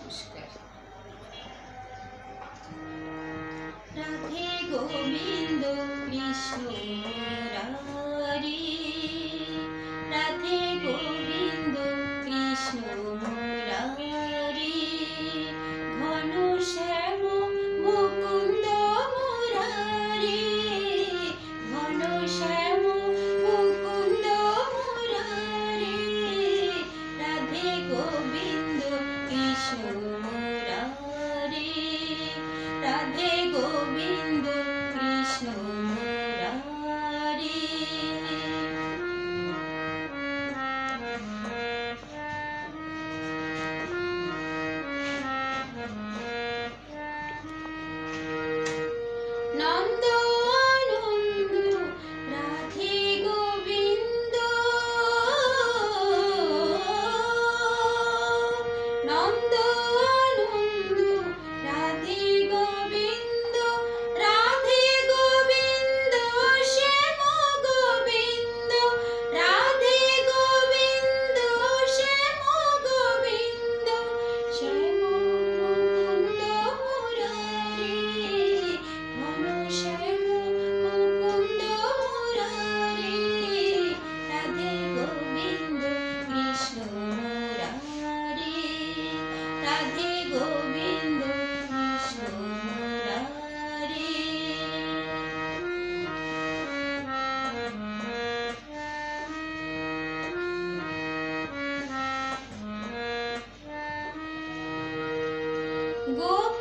নমস্কার। রাধে গোবিন্দ কৃষ্ণ মুরারি, রাধে গোবিন্দ কৃষ্ণ মুরারি, ঘন শ্যাম মুকুন্দ মুরারি, ঘন শ্যাম মুকুন্দ মুরারি, রাধে গোবিন্দ কৃষ্ণ মুরারি, রাধে গোবিন্দ কৃষ্ণ মুরারি। নন্দ আনন্দ রাধে গোবিন্দ, নন্দ আনন্দ রাধে গোবিন্দ, রাধে গোবিন্দ শ্যাম গোবিন্দ, রাধে গোবিন্দ শ্যাম গোবিন্দ, শ্যাম মুকুন্দ মুরারি, ঘন শ্যাম মুকুন্দ মুরারি, রাধে গোবিন্দ কৃষ্ণ মুরারি, রাধে গোবিন্দ কৃষ্ণ মুরারি। গোপ